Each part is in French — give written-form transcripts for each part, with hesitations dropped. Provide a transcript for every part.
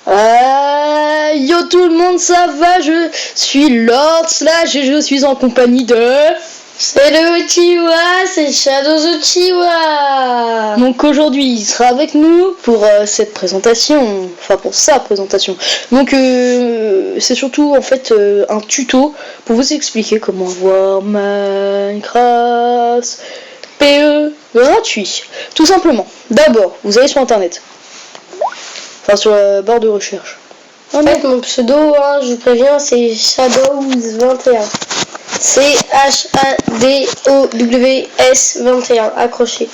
Yo tout le monde, ça va? Je suis Lord Slash et je suis en compagnie de... C'est le Uchiwa, c'est Shadows Uchiwa. Donc aujourd'hui il sera avec nous pour cette présentation, enfin pour sa présentation. Donc c'est surtout en fait un tuto pour vous expliquer comment avoir Minecraft PE gratuit. Tout simplement, d'abord vous allez sur internet, enfin sur la barre de recherche. En fait mon pseudo, hein, je vous préviens, c'est Shadows21. CHADOWS21, accroché.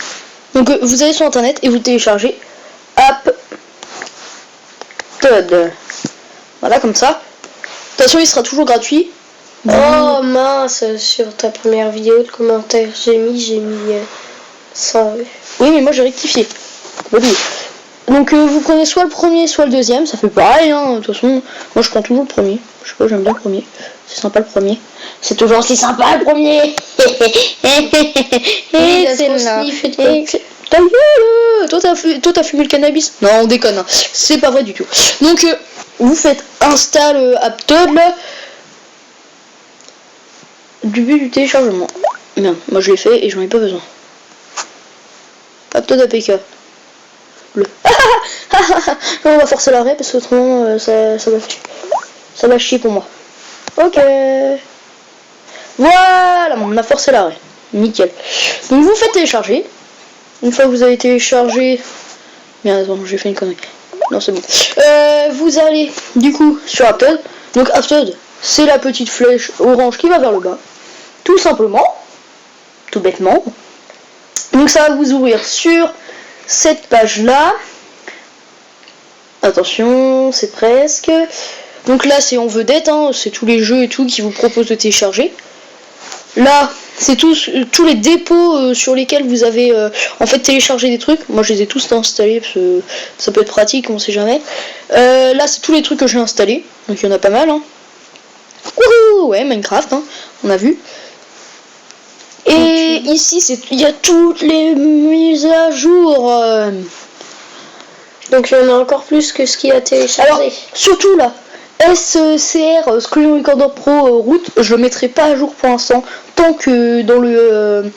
Donc vous allez sur internet et vous téléchargez Aptoide. Voilà, comme ça. De toute façon il sera toujours gratuit. Oh mince, sur ta première vidéo de commentaire j'ai mis 100. Oui mais moi j'ai rectifié. Donc vous prenez soit le premier soit le deuxième, ça fait pareil hein. De toute façon moi je prends toujours le premier. Je sais pas, j'aime bien le premier. C'est sympa le premier. C'est toujours aussi sympa le premier. C'est là. Ta gueule. Toi t'as fumé le cannabis? Non on déconne hein. C'est pas vrai du tout. Donc vous faites install Aptoide là. Début du téléchargement. Merde, moi je l'ai fait et j'en ai pas besoin. Aptoide APK. Bleu. On va forcer l'arrêt parce que autrement ça va chier pour moi. Ok. Voilà, on a forcé l'arrêt. Nickel. Donc vous faites télécharger. Une fois que vous avez téléchargé... Merde, attends, j'ai fait une connerie. Non, c'est bon. Vous allez du coup sur Aptoide. Donc Aptoide, c'est la petite flèche orange qui va vers le bas. Tout simplement. Tout bêtement. Donc ça va vous ouvrir sur cette page là. Attention, c'est presque. Donc là c'est en vedette, hein, c'est tous les jeux et tout qui vous proposent de télécharger. Là c'est tous les dépôts sur lesquels vous avez en fait téléchargé des trucs. Moi je les ai tous installés parce que ça peut être pratique, on sait jamais. Là c'est tous les trucs que j'ai installés, donc il y en a pas mal. Hein. Wouhou, ouais, Minecraft, hein, on a vu. Et ici il y a toutes les mises à jour. Donc il y en a encore plus que ce qui a téléchargé. Alors surtout là. SCR Screen Recorder Pro Root, je le mettrai pas à jour pour l'instant tant que dans le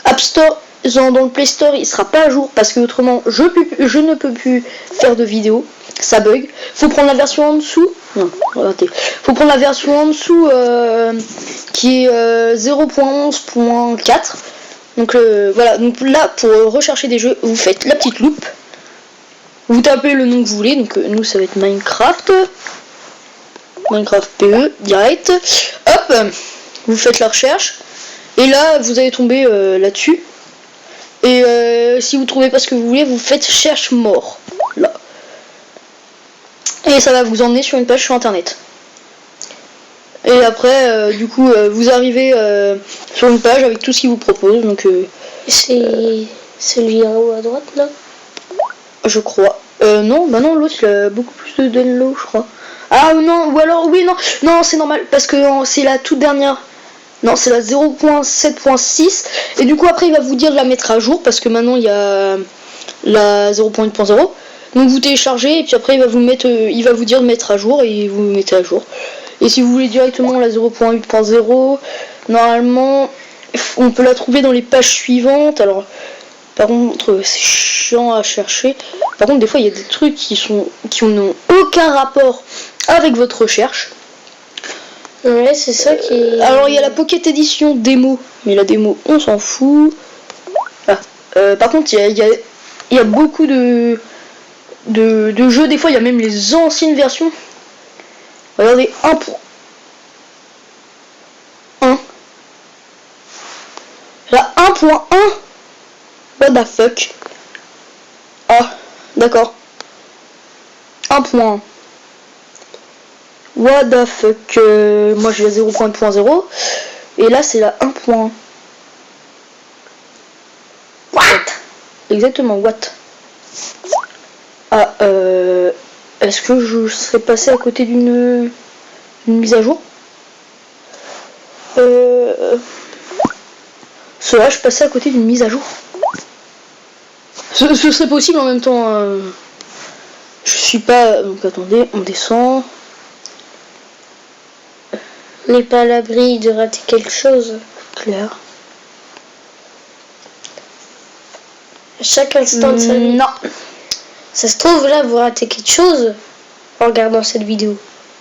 App Store, dans le Play Store il sera pas à jour parce que autrement je ne peux plus faire de vidéos, ça bug. Faut prendre la version en dessous, non, regardez. Faut prendre la version en dessous qui est 0.11.4. Donc voilà, donc là pour rechercher des jeux, vous faites la petite loupe. Vous tapez le nom que vous voulez, donc nous ça va être Minecraft PE direct, hop, vous faites la recherche et là vous allez tomber là-dessus et si vous trouvez pas ce que vous voulez vous faites cherche mort là et ça va vous emmener sur une page sur internet et après du coup vous arrivez sur une page avec tout ce qu'il vous propose. Donc c'est celui en haut à droite là, je crois. Non, bah non, l'autre il a beaucoup plus de download je crois. Ah non, ou alors oui, non c'est normal parce que c'est la toute dernière. Non, c'est la 0.7.6 et du coup après il va vous dire de la mettre à jour parce que maintenant il y a la 0.8.0. Donc vous téléchargez et puis après il va vous dire de mettre à jour et vous mettez à jour. Et si vous voulez directement la 0.8.0, normalement on peut la trouver dans les pages suivantes. Alors par contre c'est chiant à chercher. Par contre des fois il y a des trucs qui n'ont aucun rapport avec votre recherche. Ouais, c'est ça qui est... Alors il y a la Pocket Edition démo, mais la démo on s'en fout. Ah. Par contre il y a beaucoup de jeux, des fois il y a même les anciennes versions. Regardez, 1.1. La 1.1. What the fuck. Ah, d'accord. 1.1. What the fuck. Moi j'ai la 0.1.0 et là c'est la 1.1. What? Exactement, what? Ah, est-ce que je serais passé à côté d'une mise à jour? Cela, je passais à côté d'une mise à jour. Ce serait possible en même temps. Je suis pas... Donc attendez, on descend. On n'est pas à l'abri de rater quelque chose. Claire. À chaque instant de sa vie. Non. Ça se trouve, là, vous ratez quelque chose en regardant cette vidéo.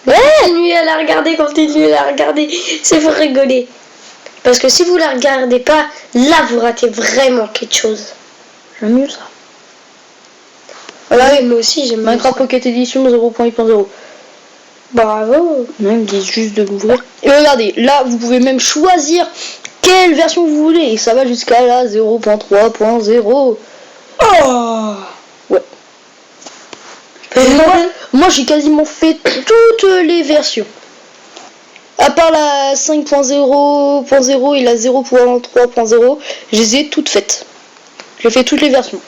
Ouais. Continuez à la regarder. C'est pour rigoler. Parce que si vous la regardez pas, là, vous ratez vraiment quelque chose. J'aime mieux ça. Voilà, oui, moi aussi, j'aime bien. Minecraft Pocket Edition 0.8.0. Bravo. Non, ils me disent juste de l'ouvrir. Et regardez, là, vous pouvez même choisir quelle version vous voulez. Et ça va jusqu'à la 0.3.0. Oh ouais. Moi j'ai quasiment fait toutes les versions. À part la 5.0.0 et la 0.3.0, je les ai toutes faites. J'ai fait toutes les versions.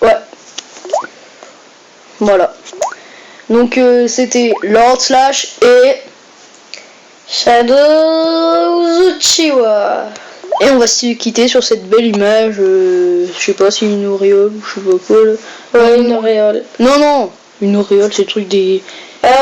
Ouais. Voilà. Donc c'était Lord Slash et Shadow Uchiwa. Et on va se quitter sur cette belle image. Je sais pas si une auréole ou je sais pas quoi là. Ouais, une auréole. Non, une auréole c'est le truc des... Ah oui.